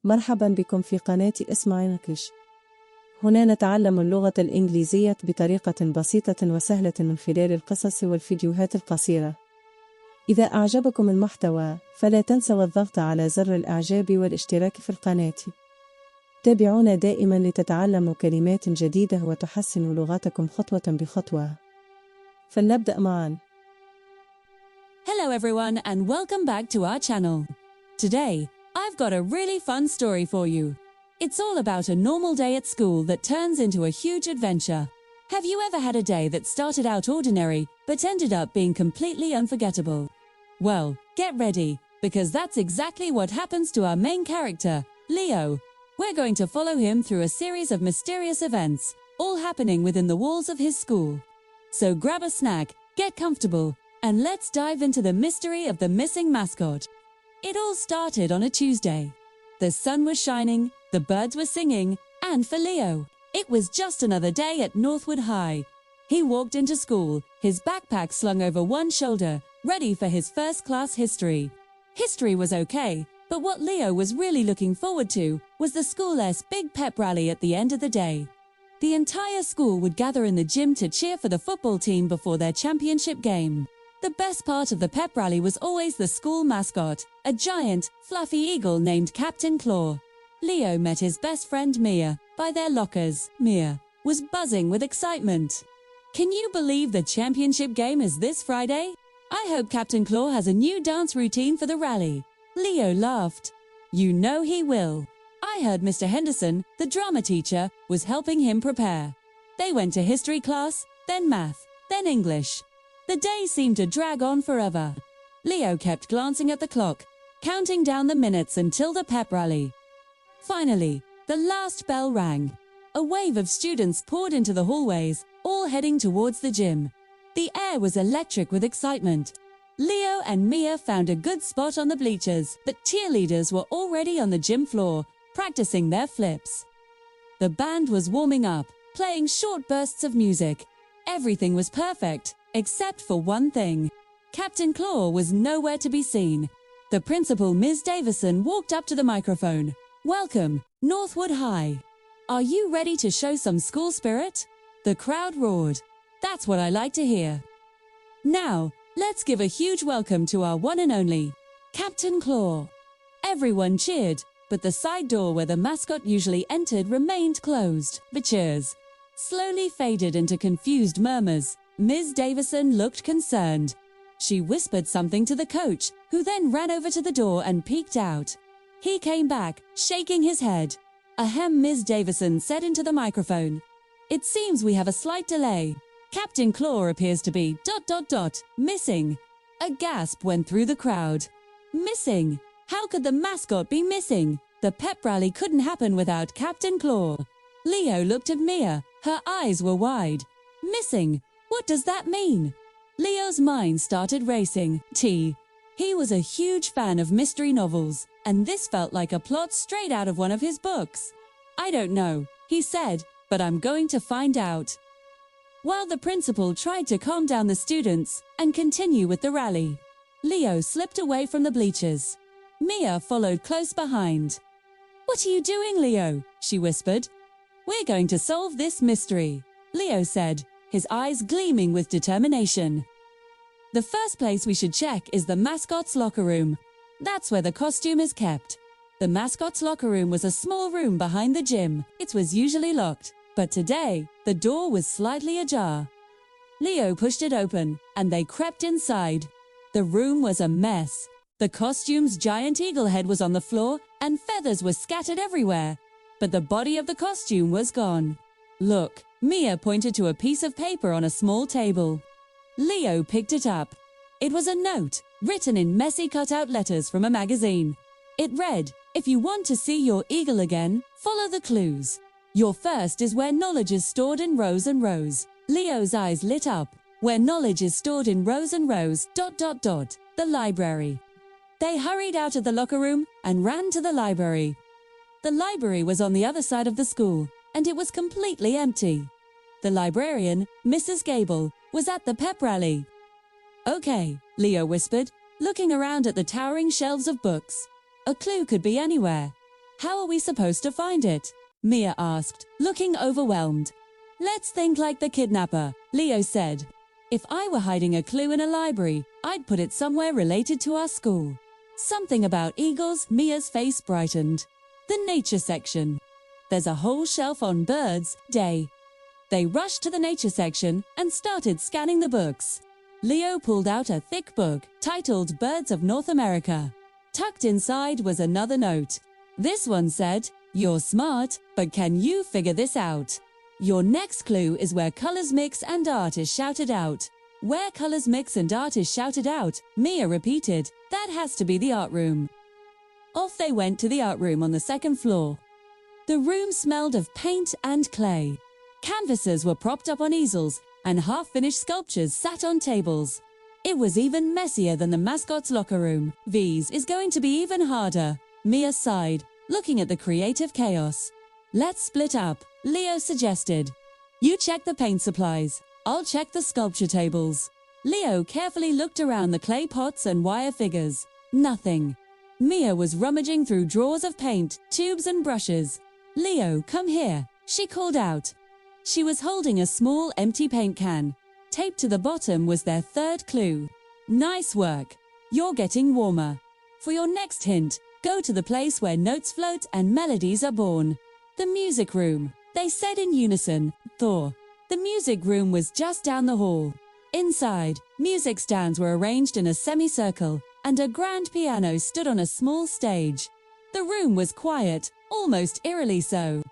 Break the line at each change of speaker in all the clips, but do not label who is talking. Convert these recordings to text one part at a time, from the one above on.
مرحبا بكم في قناة اسمع انجلش. هنا نتعلم اللغة الإنجليزية بطريقة بسيطة وسهلة من خلال القصص والفيديوهات القصيرة. إذا أعجبكم المحتوى فلا تنسوا الضغط على زر الإعجاب والاشتراك في القناة. تابعونا دائما لتتعلموا كلمات جديدة وتحسنوا لغتكم خطوة بخطوة. فلنبدأ معا.
Hello everyone and welcome back to our channel. Today, I've got a really fun story for you. It's all about a normal day at school that turns into a huge adventure. Have you ever had a day that started out ordinary but ended up being completely unforgettable? Well, get ready, because that's exactly what happens to our main character, Leo. We're going to follow him through a series of mysterious events, all happening within the walls of his school. So grab a snack, get comfortable, and let's dive into the mystery of the missing mascot. It all started on a Tuesday. The sun was shining, the birds were singing, and for Leo, it was just another day at Northwood High. He walked into school, his backpack slung over one shoulder, ready for his first-class history. History was okay, but what Leo was really looking forward to was the school's big pep rally at the end of the day. The entire school would gather in the gym to cheer for the football team before their championship game. The best part of the pep rally was always the school mascot, a giant, fluffy eagle named Captain Claw. Leo met his best friend Mia by their lockers. Mia was buzzing with excitement. Can you believe the championship game is this Friday? I hope Captain Claw has a new dance routine for the rally. Leo laughed. You know he will. I heard Mr. Henderson, the drama teacher, was helping him prepare. They went to history class, then math, then English. The day seemed to drag on forever. Leo kept glancing at the clock, counting down the minutes until the pep rally. Finally, the last bell rang. A wave of students poured into the hallways, all heading towards the gym. The air was electric with excitement. Leo and Mia found a good spot on the bleachers, but cheerleaders were already on the gym floor, practicing their flips. The band was warming up, playing short bursts of music. Everything was perfect, except for one thing. Captain Claw was nowhere to be seen. The principal, Ms. Davison, walked up to the microphone. Welcome, Northwood High. Are you ready to show some school spirit? The crowd roared. That's what I like to hear. Now, let's give a huge welcome to our one and only, Captain Claw. Everyone cheered, but the side door where the mascot usually entered remained closed. The cheers slowly faded into confused murmurs. Ms. Davison looked concerned. She whispered something to the coach, who then ran over to the door and peeked out. He came back, shaking his head. Ahem, Ms. Davison said into the microphone. It seems we have a slight delay. Captain Claw appears to be ... missing. A gasp went through the crowd. Missing? How could the mascot be missing? The pep rally couldn't happen without Captain Claw. Leo looked at Mia. Her eyes were wide. Missing? What does that mean? Leo's mind started racing. He was a huge fan of mystery novels, and this felt like a plot straight out of one of his books. I don't know, he said, but I'm going to find out. While the principal tried to calm down the students and continue with the rally, Leo slipped away from the bleachers. Mia followed close behind. What are you doing, Leo? She whispered. We're going to solve this mystery, Leo said, his eyes gleaming with determination. The first place we should check is the mascot's locker room. That's where the costume is kept. The mascot's locker room was a small room behind the gym. It was usually locked, but today, the door was slightly ajar. Leo pushed it open, and they crept inside. The room was a mess. The costume's giant eagle head was on the floor, and feathers were scattered everywhere. But the body of the costume was gone. Look, Mia pointed to a piece of paper on a small table. Leo picked it up. It was a note, written in messy cut-out letters from a magazine. It read, if you want to see your eagle again, follow the clues. Your first is where knowledge is stored in rows and rows. Leo's eyes lit up. Where knowledge is stored in rows and rows, ... the library. They hurried out of the locker room and ran to the library. The library was on the other side of the school, and it was completely empty. The librarian, Mrs. Gable, was at the pep rally. Okay, Leo whispered, looking around at the towering shelves of books. A clue could be anywhere. How are we supposed to find it? Mia asked, looking overwhelmed. Let's think like the kidnapper, Leo said. If I were hiding a clue in a library, I'd put it somewhere related to our school. Something about eagles. Mia's face brightened. The nature section. There's a whole shelf on birds' day. They rushed to the nature section and started scanning the books. Leo pulled out a thick book titled Birds of North America. Tucked inside was another note. This one said, "You're smart, but can you figure this out? Your next clue is where colors mix and art is shouted out." Where colors mix and art is shouted out, Mia repeated. That has to be the art room. Off they went to the art room on the second floor. The room smelled of paint and clay. Canvases were propped up on easels, and half-finished sculptures sat on tables. It was even messier than the mascot's locker room. V's is going to be even harder, Mia sighed, looking at the creative chaos. Let's split up, Leo suggested. You check the paint supplies. I'll check the sculpture tables. Leo carefully looked around the clay pots and wire figures. Nothing. Mia was rummaging through drawers of paint, tubes and brushes. Leo, come here, she called out. She was holding a small empty paint can. Taped to the bottom was their third clue. Nice work. You're getting warmer. For your next hint, go to the place where notes float and melodies are born. The music room, they said in unison. Thor. The music room was just down the hall. Inside, music stands were arranged in a semicircle, and a grand piano stood on a small stage. The room was quiet, almost eerily so.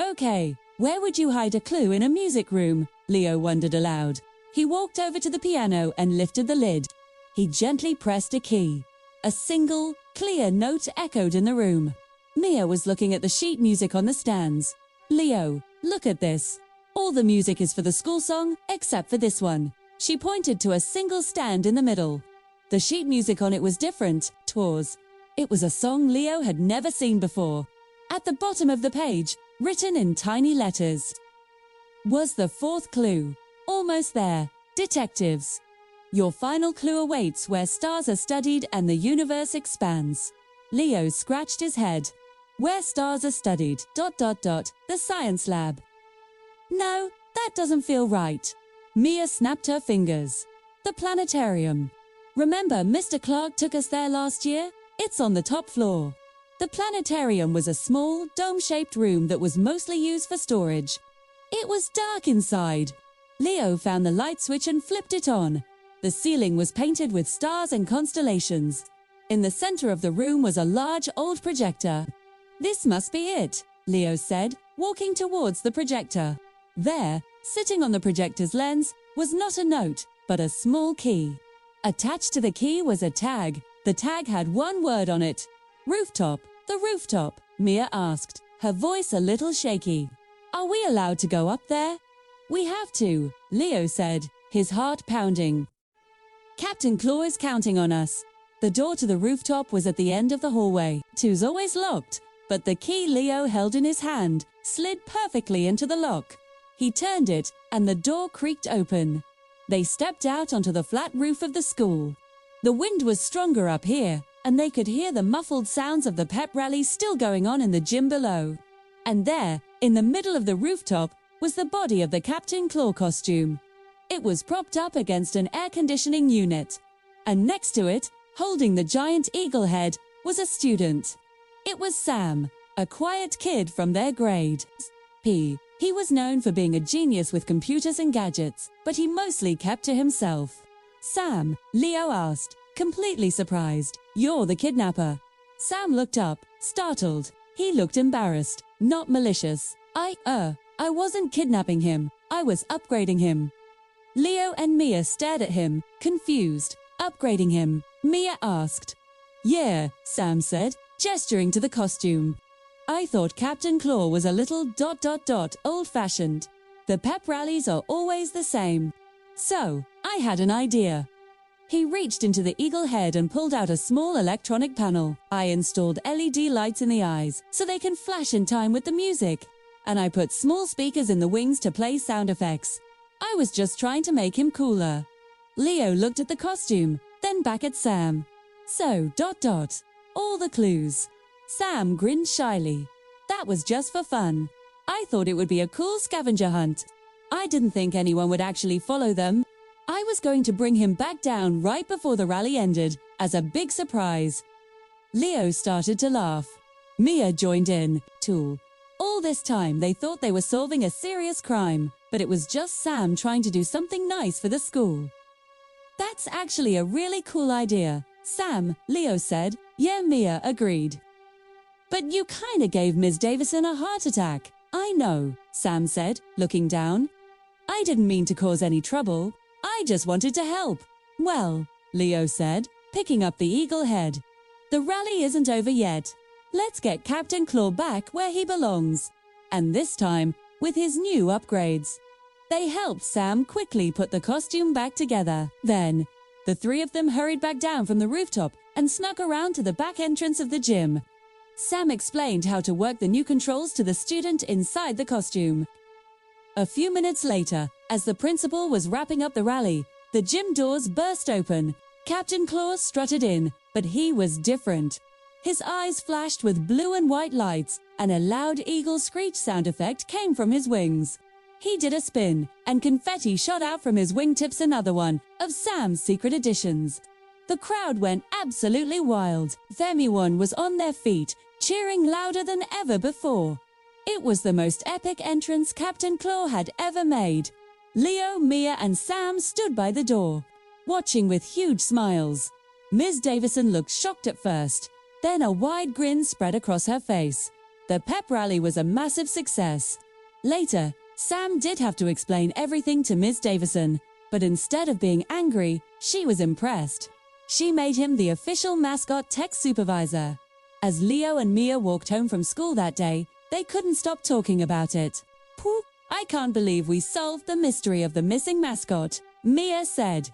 Okay, where would you hide a clue in a music room? Leo wondered aloud. He walked over to the piano and lifted the lid. He gently pressed a key. A single, clear note echoed in the room. Mia was looking at the sheet music on the stands. Leo, look at this. All the music is for the school song, except for this one. She pointed to a single stand in the middle. The sheet music on it was different. It was a song Leo had never seen before. At the bottom of the page, written in tiny letters, was the fourth clue. Almost there. Detectives. Your final clue awaits where stars are studied and the universe expands. Leo scratched his head. Where stars are studied, ... the science lab. No, that doesn't feel right. Mia snapped her fingers. The planetarium. Remember Mr. Clark took us there last year? It's on the top floor. The planetarium was a small, dome-shaped room that was mostly used for storage. It was dark inside. Leo found the light switch and flipped it on. The ceiling was painted with stars and constellations. In the center of the room was a large old projector. This must be it, Leo said, walking towards the projector. There, sitting on the projector's lens, was not a note, but a small key. Attached to the key was a tag. The tag had one word on it. Rooftop, the rooftop, Mia asked, her voice a little shaky. Are we allowed to go up there? We have to, Leo said, his heart pounding. Captain Claw is counting on us. The door to the rooftop was at the end of the hallway. It was always locked, but the key Leo held in his hand slid perfectly into the lock. He turned it, and the door creaked open. They stepped out onto the flat roof of the school. The wind was stronger up here, and they could hear the muffled sounds of the pep rally still going on in the gym below. And there, in the middle of the rooftop, was the body of the Captain Claw costume. It was propped up against an air conditioning unit, and next to it, holding the giant eagle head, was a student. It was Sam, a quiet kid from their grade. He was known for being a genius with computers and gadgets, but he mostly kept to himself. Sam, Leo asked, completely surprised. You're the kidnapper. Sam looked up, startled. He looked embarrassed, not malicious. I wasn't kidnapping him. I was upgrading him. Leo and Mia stared at him, confused. Upgrading him? Mia asked. Yeah, Sam said, gesturing to the costume. I thought Captain Claw was a little ... old-fashioned. The pep rallies are always the same. So, I had an idea. He reached into the eagle head and pulled out a small electronic panel. I installed LED lights in the eyes so they can flash in time with the music. And I put small speakers in the wings to play sound effects. I was just trying to make him cooler. Leo looked at the costume, then back at Sam. So, ... all the clues. Sam grinned shyly. That was just for fun. I thought it would be a cool scavenger hunt. I didn't think anyone would actually follow them. I was going to bring him back down right before the rally ended, as a big surprise. Leo started to laugh. Mia joined in, too. All this time they thought they were solving a serious crime, but it was just Sam trying to do something nice for the school. That's actually a really cool idea, Sam, Leo said. Yeah, Mia agreed. But you kinda gave Ms. Davison a heart attack. I know, Sam said, looking down. I didn't mean to cause any trouble. I just wanted to help. Well, Leo said, picking up the eagle head. The rally isn't over yet. Let's get Captain Claw back where he belongs. And this time, with his new upgrades. They helped Sam quickly put the costume back together. Then, the three of them hurried back down from the rooftop and snuck around to the back entrance of the gym. Sam explained how to work the new controls to the student inside the costume. A few minutes later, as the principal was wrapping up the rally, the gym doors burst open. Captain Claus strutted in, but he was different. His eyes flashed with blue and white lights, and a loud eagle screech sound effect came from his wings. He did a spin, and confetti shot out from his wingtips, another one of Sam's secret additions. The crowd went absolutely wild. Everyone was on their feet, cheering louder than ever before. It was the most epic entrance Captain Claw had ever made. Leo, Mia, and Sam stood by the door, watching with huge smiles. Ms. Davison looked shocked at first. Then a wide grin spread across her face. The pep rally was a massive success. Later, Sam did have to explain everything to Ms. Davison, but instead of being angry, she was impressed. She made him the official mascot tech supervisor. As Leo and Mia walked home from school that day, they couldn't stop talking about it. "Pooh, I can't believe we solved the mystery of the missing mascot," Mia said.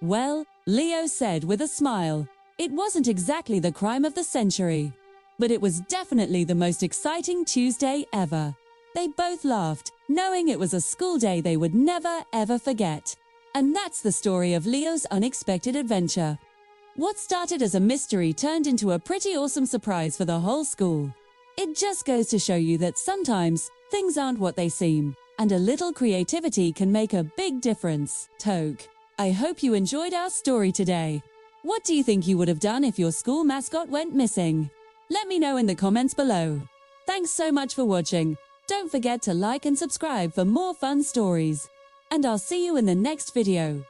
"Well," Leo said with a smile, "it wasn't exactly the crime of the century, but it was definitely the most exciting Tuesday ever." They both laughed, knowing it was a school day they would never, ever forget. And that's the story of Leo's unexpected adventure. What started as a mystery turned into a pretty awesome surprise for the whole school. It just goes to show you that sometimes things aren't what they seem, and a little creativity can make a big difference. Toke, I hope you enjoyed our story today. What do you think you would have done if your school mascot went missing? Let me know in the comments below. Thanks so much for watching. Don't forget to like and subscribe for more fun stories. And I'll see you in the next video.